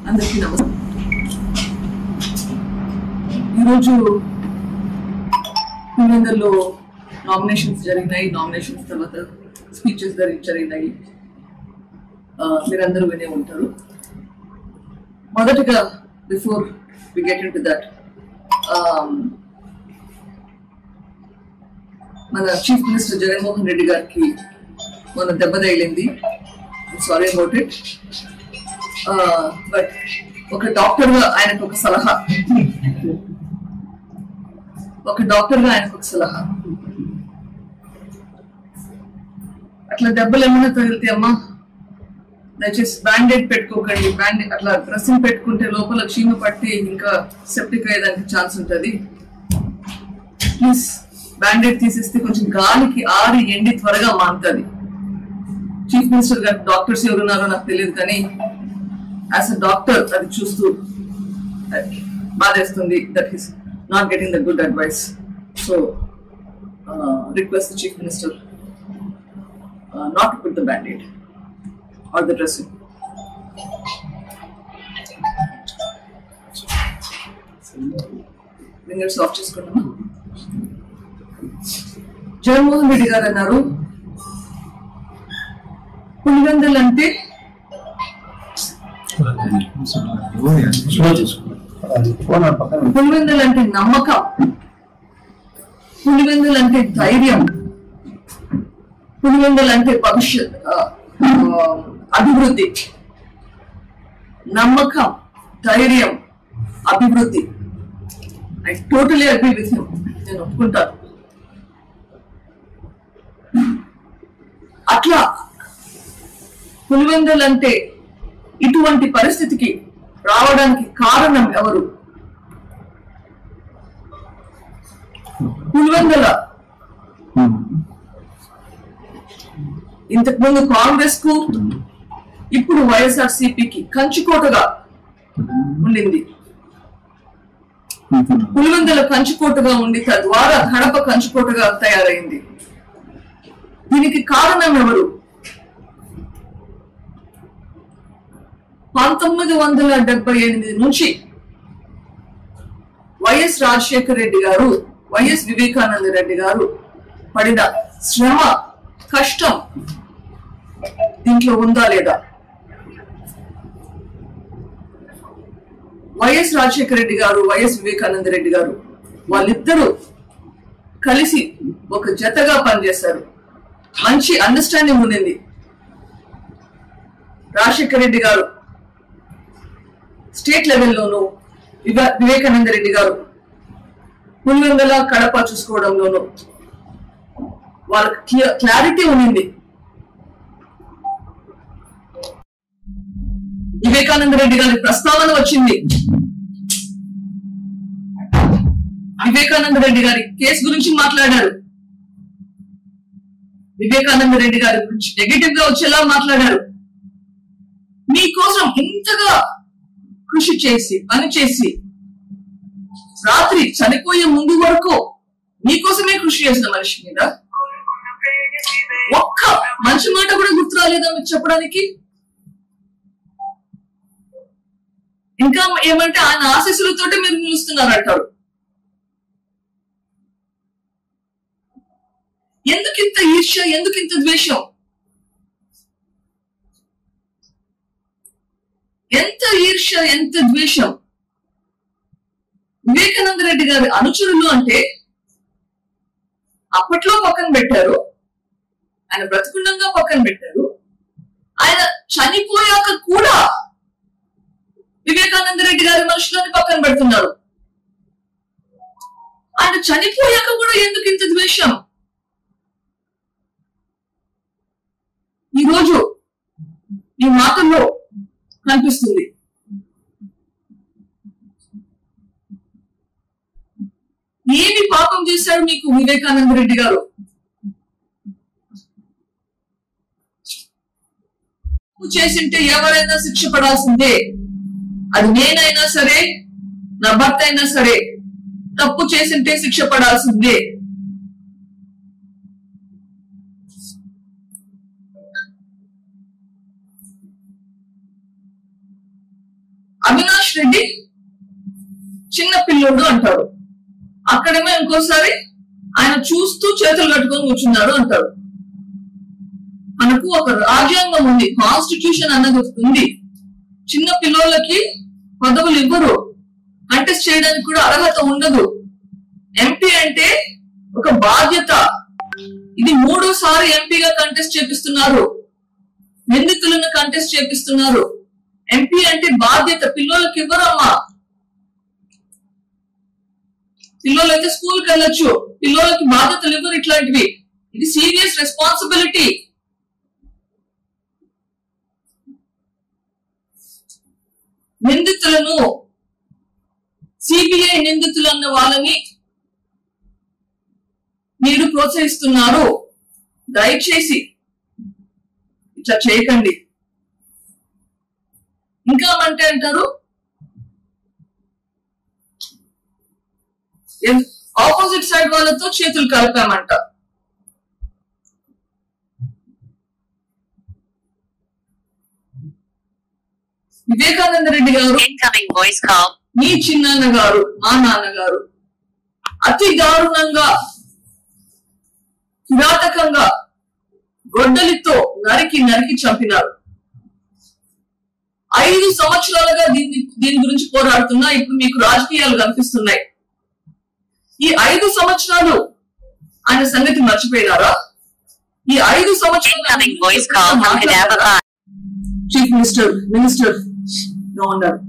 అందరికీ నమస్కారం. ఈరోజు పులివెందుల్లో నామినేషన్స్ జరిగినాయి. నామినేషన్స్ తర్వాత స్పీచెస్ జరిగినాయి. మీరందరూ వినే ఉంటారు. మొదటగా before we get into that, మన చీఫ్ మినిస్టర్ జగన్మోహన్ రెడ్డి గారికి మన దెబ్బ తగిలింది. Sorry about it. బట్ ఒక డాక్టర్ గా ఆయనకు ఒక సలహా, అట్లా దెబ్బలు ఏమైనా తగిలితే అమ్మా దయచేసి బ్యాండేడ్ పెట్టుకోకండి. బ్యాండేడ్ అట్లా డ్రెస్సింగ్ పెట్టుకుంటే లోపల చీమ పట్టి ఇంకా సెప్టిక్ అయ్యేదానికి ఛాన్స్ ఉంటుంది. ప్లీజ్ బ్యాండేడ్ తీసేస్తే కొంచెం గాలికి ఆరి ఎండి త్వరగా మారుతుంది. చీఫ్ మినిస్టర్ గారు డాక్టర్స్ ఎవరున్నారో నాకు తెలియదు, కానీ యాజ్ అ డాక్టర్ అది చూస్తూ బాధేస్తుంది that is not getting the good advice. So request the chief minister not to put the band aid or the dressing. Fingers off చేసుకున్నామా? జగన్మోహన్ రెడ్డి గారు అన్నారు, పులివెందులు అంటే నమ్మకం, పులివెందులు అంటే ధైర్యం, పులివెందులు అంటే భవిష్యత్ అభివృద్ధి. నమ్మకం, ధైర్యం, అభివృద్ధి. I totally agree with him. నేను ఒప్పుకుంటాను. అట్లా పులివెందులు అంటే ఇటువంటి పరిస్థితికి రావడానికి కారణం ఎవరు? పులివెందుల ఇంతకు ముందు కాంగ్రెస్ కు, ఇప్పుడు వైఎస్ఆర్సీపీకి కంచుకోటగా ఉండింది. పులివెందుల కంచుకోటగా ఉండి తద్వారా కడప కంచుకోటగా తయారైంది. దీనికి కారణం ఎవరు? 1978 నుంచి వైఎస్ రాజశేఖర రెడ్డి గారు, వైఎస్ వివేకానంద రెడ్డి గారు పడిన శ్రమ, కష్టం దీంట్లో ఉందా లేదా? వైఎస్ రాజశేఖర రెడ్డి గారు, వైఎస్ వివేకానంద రెడ్డి గారు వాళ్ళిద్దరూ కలిసి ఒక జతగా పనిచేశారు. మంచి అండర్స్టాండింగ్ ఉండింది. రాజశేఖర రెడ్డి గారు స్టేట్ లెవెల్లోనూ, వివేకానంద రెడ్డి గారు పులివెందుల, కడప చూసుకోవడంలోనూ వాళ్ళకి క్లారిటీ ఉండింది. వివేకానంద రెడ్డి గారి ప్రస్తావన వచ్చింది. వివేకానంద రెడ్డి గారి కేసు గురించి మాట్లాడారు. వివేకానంద రెడ్డి గారి గురించి నెగటివ్ గా వచ్చేలా మాట్లాడారు. మీకోసం ఇంతగా కృషి చేసి, పని చేసి, రాత్రి చనిపోయే ముందు వరకు మీకోసమే కృషి చేసిన మనిషి మీద ఒక్క మంచి మాట కూడా గుర్తు రాలేదా మీకు చెప్పడానికి? ఇంకా ఏమంటే ఆయన ఆశీస్సులతోటి మీరు నిలుస్తున్నారంటారు. ఎందుకింత ఈర్ష్య, ఎందుకింత ద్వేషం? ఎంత ఈర్ష్య, ఎంత ద్వేషం? వివేకానంద రెడ్డి గారి అనుచరులు అంటే అప్పట్లో పక్కన పెట్టారు, ఆయన బ్రతికుండంగా పక్కన పెట్టారు. ఆయన చనిపోయాక కూడా వివేకానంద రెడ్డి గారి మనుషులని పక్కన పెడుతున్నారు. ఆయన చనిపోయాక కూడా ఎందుకు ఇంత ద్వేషం? ఈరోజు ఈ మాటల్లో కనిపిస్తుంది. ఏమి పాపం చేశాడు మీకు వివేకానంద రెడ్డి గారు? చేసింటే ఎవరైనా శిక్ష పడాల్సిందే. అది నేనైనా సరే, నా భర్త అయినా సరే, తప్పు చేసింటే శిక్ష పడాల్సిందే. రెడ్డి చిన్న పిల్లోడు అంటాడు, అక్కడేమో ఇంకోసారి ఆయన చూస్తూ చేతులు కట్టుకొని కూర్చున్నాడు అంటాడు. మనకు ఒక రాజ్యాంగం ఉంది, కాన్స్టిట్యూషన్ అన్నది ఉంది. చిన్న పిల్లలకి పదవులు ఇవ్వరు, కంటెస్ట్ చేయడానికి కూడా అర్హత ఉండదు. ఎంపీ అంటే ఒక బాధ్యత. ఇది 3సారి ఎంపీగా కంటెస్ట్ చేపిస్తున్నారు, నిందితులను కంటెస్ట్ చేపిస్తున్నారు. ఎంపీ అంటే బాధ్యత, పిల్లలకి ఇవ్వరమ్మా. పిల్లలు అయితే స్కూల్కి వెళ్ళొచ్చు, పిల్లలకి బాధ్యతలు ఇవ్వరు ఇట్లాంటివి. ఇది సీరియస్ రెస్పాన్సిబిలిటీ. నిందితులను, సిబిఐ నిందితులు అన్న వాళ్ళని మీరు ప్రోత్సహిస్తున్నారు. దయచేసి ఇట్లా చేయకండి. ఇంకా అంటే అంటారు ఆపోజిట్ సైడ్ వాళ్ళతో చేతులు కలిపామంట. వివేకానంద రెడ్డి గారు, మీ చిన్నాన్న గారు, మా నాన్నగారు అతి దారుణంగా, కిరాతకంగా గొడ్డలితో నరికి నరికి చంపినారు. 5 సంవత్సరాలుగా దీని గురించి పోరాడుతున్నా ఇప్పుడు మీకు రాజకీయాలు కనిపిస్తున్నాయి. ఈ 5 సంవత్సరాలు ఆయన సంగతి మర్చిపోయినారా? ఈ 5 సంవత్సరాలు చీఫ్ మినిస్టర్ గా ఉన్నారు.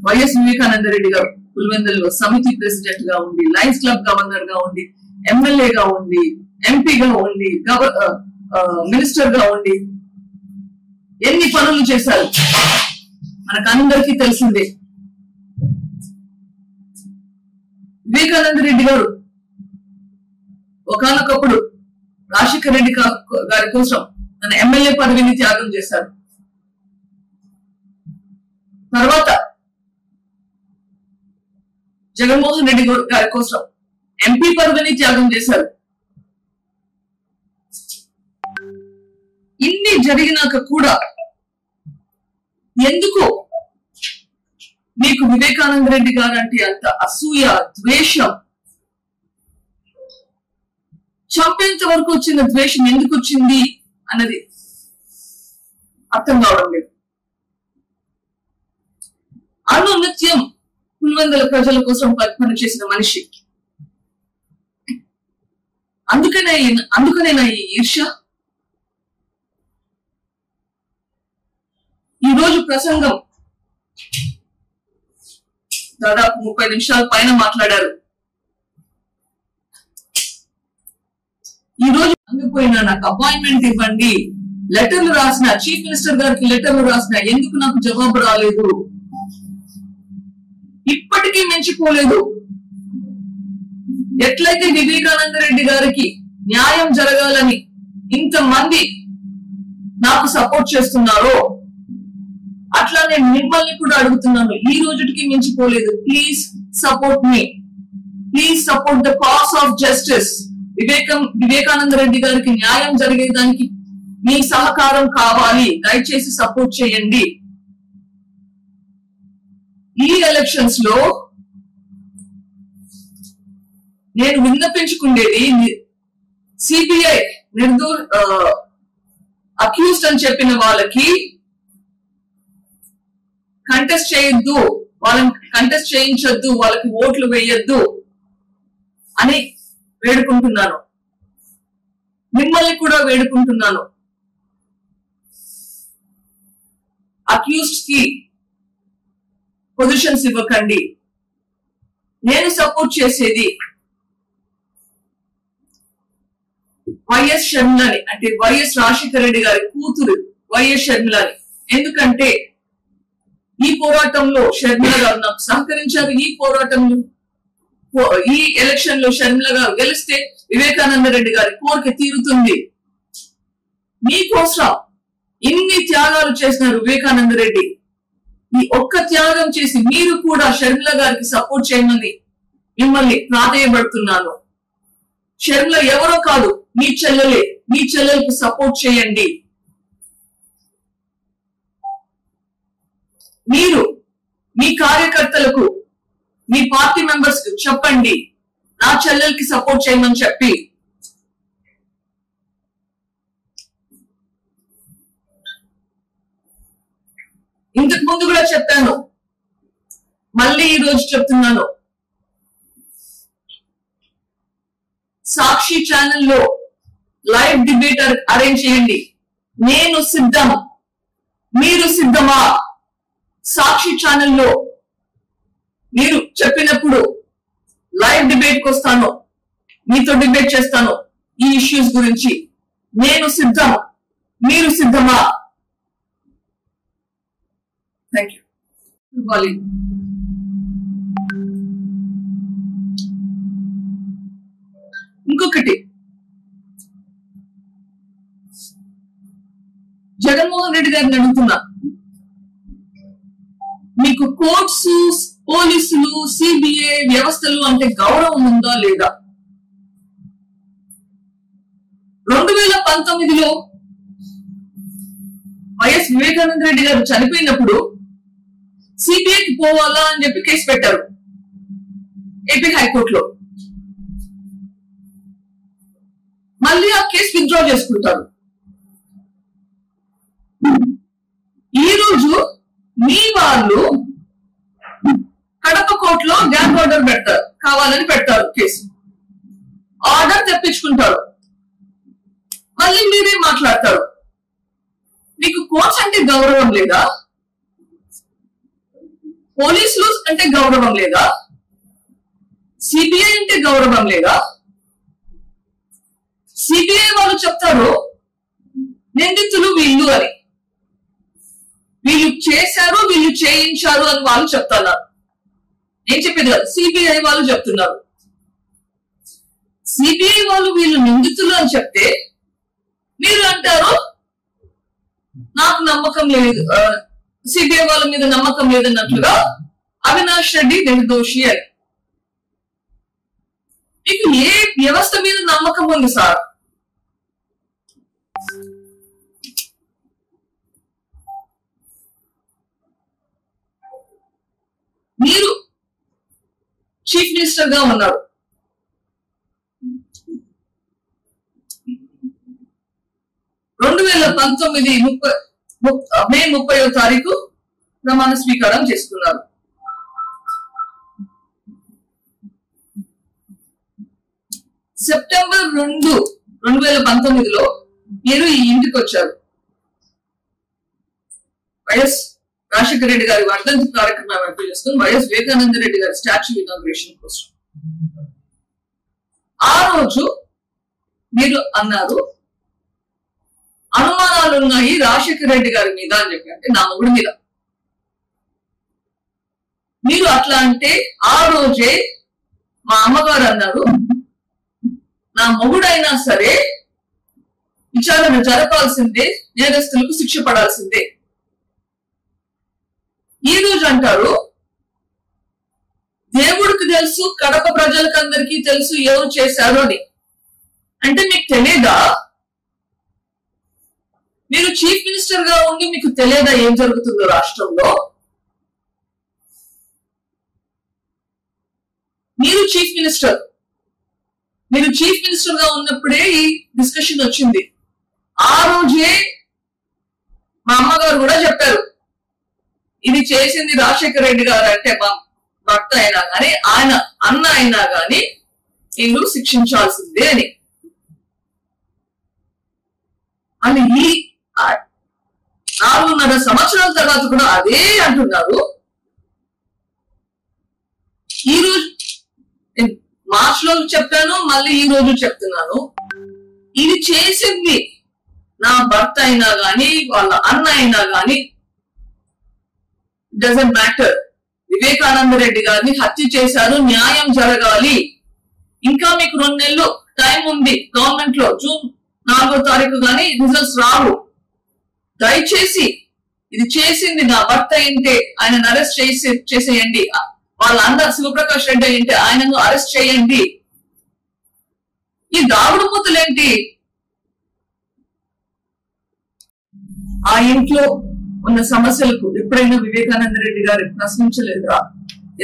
వైఎస్ వివేకానంద రెడ్డి గారు పులివెందులలో సమితి ప్రెసిడెంట్ గా ఉండి, లయన్స్ క్లబ్ గవర్నర్ గా ఉండి, ఎమ్మెల్యేగా ఉండి, ఎంపీగా ఉండి, మినిస్టర్ గా ఉండి ఎన్ని పనులు చేశారు మనకందరికీ తెలిసిందే. వివేకానంద రెడ్డి గారు ఒకానొకప్పుడు రాజశేఖర రెడ్డి గారి కోసం తన ఎమ్మెల్యే పదవిని త్యాగం చేశారు. తర్వాత జగన్మోహన్ రెడ్డి గారి కోసం ఎంపీ పదవిని త్యాగం చేశారు. ఇన్ని జరిగినాక కూడా ఎందుకు మీకు వివేకానంద రెడ్డి గారు అంటే అంత అసూయ, ద్వేషం? చంపేంత వరకు వచ్చిన ద్వేషం ఎందుకు వచ్చింది అన్నది అర్థం కావడం లేదు. అనునిత్యం పులివెందుల ప్రజల కోసం పనిచేసిన మనిషి. అందుకనే నా ఈ ఈర్ష్య. ఈ రోజు ప్రసంగం దాదాపు 30 నిమిషాల పైన మాట్లాడారు. ఈ రోజు అంగిపోయినా నాకు అపాయింట్మెంట్ ఇవ్వండి, లెటర్లు రాసిన, చీఫ్ మినిస్టర్ గారికి లెటర్లు రాసిన, ఎందుకు నాకు జవాబు రాలేదు? ఇప్పటికీ మించిపోలేదు. ఎట్లయితే వివేకానంద రెడ్డి గారికి న్యాయం జరగాలని ఇంతమంది నాకు సపోర్ట్ చేస్తున్నారో అట్లా నేను మిమ్మల్ని కూడా అడుగుతున్నాను. ఈ రోజుకి మించిపోలేదు. Please support me, please support the cause of justice. Vivekananda Reddy గారికి న్యాయం జరిగేదానికి మీ సహకారం కావాలి. దయచేసి సపోర్ట్ చేయండి. ఈ ఎలక్షన్స్ లో నేను విన్నపించుకునేది, సిబిఐ అక్యూజ్డ్ అని చెప్పిన వాళ్ళకి కంటెస్ట్ చేయొద్దు, వాళ్ళని కంటెస్ట్ చేయించొద్దు, వాళ్ళకి ఓట్లు వేయొద్దు అని వేడుకుంటున్నాను. మిమ్మల్ని కూడా వేడుకుంటున్నాను. అక్యూజ్డ్ కి పొజిషన్స్ ఇవ్వకండి. నేను సపోర్ట్ చేసేది వైఎస్ షర్మిలని, అంటే వైఎస్ రాజశేఖర రెడ్డి గారి కూతురు వైఎస్ షర్మిలని. ఎందుకంటే ఈ పోరాటంలో షర్మిల గారు నాకు సహకరించారు. ఈ పోరాటంలో, ఈ ఎలక్షన్ లో షర్మిల గారు గెలిస్తే వివేకానంద రెడ్డి గారి కోరిక తీరుతుంది. మీకోసం ఇన్ని త్యాగాలు చేసినారు వివేకానంద రెడ్డి. ఈ ఒక్క త్యాగం చేసి మీరు కూడా షర్మిల గారికి సపోర్ట్ చేయమని మిమ్మల్ని ప్రాధేయపడుతున్నాను. షర్మిల ఎవరో కాదు, మీ చెల్లెలే. మీ చెల్లెలకు సపోర్ట్ చేయండి. మీరు మీ కార్యకర్తలకు, మీ పార్టీ మెంబర్స్ కు చెప్పండి, నా చెల్లెలకి సపోర్ట్ చేయమని చెప్పి. ఇంతకు ముందు కూడా చెప్పాను, మళ్ళీ ఈ రోజు చెప్తున్నాను, సాక్షి ఛానల్లో లైవ్ డిబేట్ అరేంజ్ చేయండి. నేను సిద్ధం, మీరు సిద్ధమా? సాక్షి ఛానల్లో మీరు చెప్పినప్పుడు లైవ్ డిబేట్ కి వస్తాను, మీతో డిబేట్ చేస్తాను ఈ ఇష్యూస్ గురించి. నేను సిద్ధం, మీరు సిద్ధమా? Thank you. ఇవ్వాలి. ఇంకొకటి, జగన్మోహన్ రెడ్డి గారిని అడుగుతున్నా, మీకు కోర్ట్స్, పోలీసులు, సిబిఐ వ్యవస్థలు అంటే గౌరవం ఉందా లేదా? 2019లో వైఎస్ వివేకానంద రెడ్డి గారు చనిపోయినప్పుడు సిబిఐకి పోవాలా అని చెప్పి కేసు పెట్టారు ఏపీ హైకోర్టులో. మళ్ళీ ఆ కేసు విత్డ్రా చేసుకుంటారు. ఈ రోజు మీ వాళ్ళు కడప కోర్టులో గ్యాప్ ఆర్డర్ పెడతారు, కావాలని పెడతారు కేసు, ఆర్డర్ తెప్పించుకుంటారు. మళ్ళీ మీరే మాట్లాడతారు. మీకు కోర్ట్స్ అంటే గౌరవం లేదా? పోలీసులు అంటే గౌరవం లేదా? సిబిఐ అంటే గౌరవం లేదా? సిబిఐ వాళ్ళు చెప్తారు నిందితులు వీళ్ళు అని, వీళ్ళు చేశారు, వీళ్ళు చేయించారు అని వాళ్ళు చెప్తున్నారు. నేను చెప్పేది కాదు, సిబిఐ వాళ్ళు చెప్తున్నారు. సిబిఐ వాళ్ళు వీళ్ళు నిందితులు అని చెప్తే మీరు అంటారు నాకు నమ్మకం లేదు, సిబిఐ వాళ్ళ మీద నమ్మకం లేదన్నట్లుగా అవినాష్ రెడ్డి నిర్దోషి అని. మీకు ఏ వ్యవస్థ మీద నమ్మకం ఉంది సార్? మీరు చీఫ్ మినిస్టర్ గా ఉన్నారు. మే 30వ తారీఖు ప్రమాణ స్వీకారం చేసుకున్నారు. సెప్టెంబర్ 2, 2019లో మీరు ఈ ఇంటికి వచ్చారు. వైఎస్ రాజశేఖర రెడ్డి గారి వర్ధంతి కార్యక్రమం ఏర్పాటు చేసుకుని వైఎస్ వివేకానంద రెడ్డి గారి స్టాచ్యూ ఇనాగ్రేషన్ కోసం. ఆ రోజు మీరు అన్నారు అనుమానాలు ఉన్నాయి రాజశేఖర రెడ్డి గారి మీద అని చెప్పి, అంటే నా మొగుడి మీద. మీరు అట్లా అంటే ఆ రోజే మా అమ్మగారు అన్నారు నా మొగుడైనా సరే విచారణ జరపాల్సిందే, నేరస్తులకు శిక్ష పడాల్సిందే. ఈ రోజు అంటారు దేవుడికి తెలుసు, కడప ప్రజలకు అందరికీ తెలుసు ఎవరు చేశారు అని. అంటే మీకు తెలియదా? మీరు చీఫ్ మినిస్టర్ గా ఉండి మీకు తెలియదా ఏం జరుగుతుందో రాష్ట్రంలో? మీరు చీఫ్ మినిస్టర్ గా ఉన్నప్పుడే ఈ డిస్కషన్ వచ్చింది. ఆ రోజే మా అమ్మగారు కూడా చెప్పారు ఇది చేసింది రాజశేఖర రెడ్డి గారు, అంటే మా భర్త అయినా గాని, ఆయన అన్న అయినా గాని మీరు శిక్షించాల్సిందే అని. అని ఈ 4.5 సంవత్సరాల తర్వాత కూడా అదే అంటున్నారు. ఈ రోజు మార్చ్ లో చెప్పాను, మళ్ళీ ఈ రోజు చెప్తున్నాను, ఇది చేసింది నా భర్త అయినా గాని, వాళ్ళ అన్న అయినా గాని, డజంట్ మ్యాటర్. వివేకానంద రెడ్డి గారిని హత్య చేశారు, న్యాయం జరగాలి. ఇంకా మీకు 2 నెలలు టైం ఉంది. గవర్నమెంట్ లో జూన్ 4వ తారీఖు గాని రిజల్ట్స్ రావు. దయచేసి ఇది చేసింది నా భర్త అయింటే ఆయనను అరెస్ట్ చేసేయండి. వాళ్ళ అన్న శివప్రకాష్ రెడ్డి అయింటే ఆయనను అరెస్ట్ చేయండి. ఈ దాగుడు మూతలేంటి? ఆ ఇంట్లో ఉన్న సమస్యలకు ఎప్పుడైనా వివేకానంద రెడ్డి గారు ప్రశ్నించలేదా?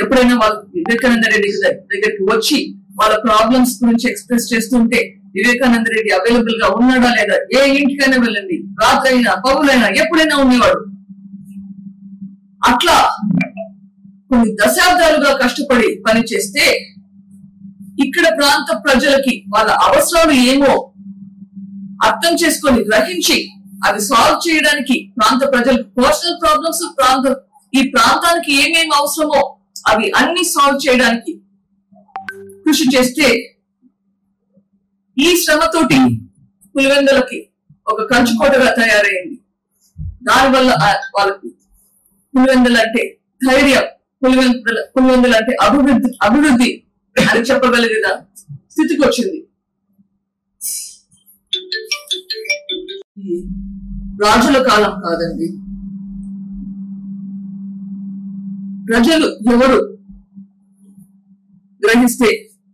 ఎప్పుడైనా వాళ్ళు వివేకానంద రెడ్డి దగ్గరికి వచ్చి వాళ్ళ ప్రాబ్లమ్స్ గురించి ఎక్స్ప్రెస్ చేస్తుంటే వివేకానంద రెడ్డి అవైలబుల్ గా ఉన్నాడా లేదా? ఏ ఇంటికైనా వెళ్ళండి, రాత్రైనా పగులైనా ఎప్పుడైనా ఉండేవాడు. అట్లా కొన్ని దశాబ్దాలుగా కష్టపడి పని చేస్తే ఇక్కడ ప్రాంత ప్రజలకి వాళ్ళ అవసరాలు ఏమో అర్థం చేసుకొని గ్రహించి అవి సాల్వ్ చేయడానికి ప్రాంత ప్రజలకు పర్సనల్ ప్రాబ్లమ్స్, ఈ ప్రాంతానికి ఏమేమి అవసరమో అవి అన్ని సాల్వ్ చేయడానికి కృషి చేస్తే ఈ శ్రమతోటి పులివెందులకి ఒక కంచుకోటగా తయారైంది. దానివల్ల వాళ్ళకి పులివెందులు అంటే ధైర్యం, పులివెందులు అంటే అభివృద్ధి అని చెప్పగలిగిన స్థితికి వచ్చింది. రాజుల కాలం కాదండి. ప్రజలు ఎవరు గ్రహిస్తే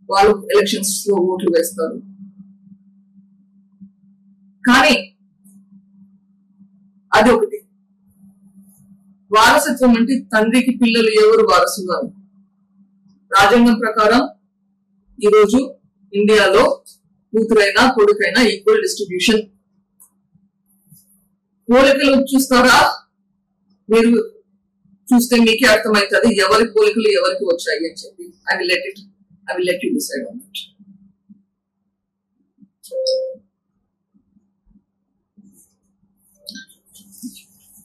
వాళ్ళు ఎలక్షన్స్ లో ఓట్లు వేస్తారు. కానీ అది ఒకటి. వారసత్వం అంటే తండ్రికి పిల్లలు ఎవరు వారసు కాదు. రాజ్యాంగం ప్రకారం ఈరోజు ఇండియాలో కూతురైనా కొడుకైనా ఈక్వల్ డిస్ట్రిబ్యూషన్. పోలికలు చూస్తారా? మీరు చూస్తే మీకే అర్థమవుతుంది ఎవరి పోలికలు ఎవరికి వచ్చాయి అని చెప్పి. I will let you decide on that.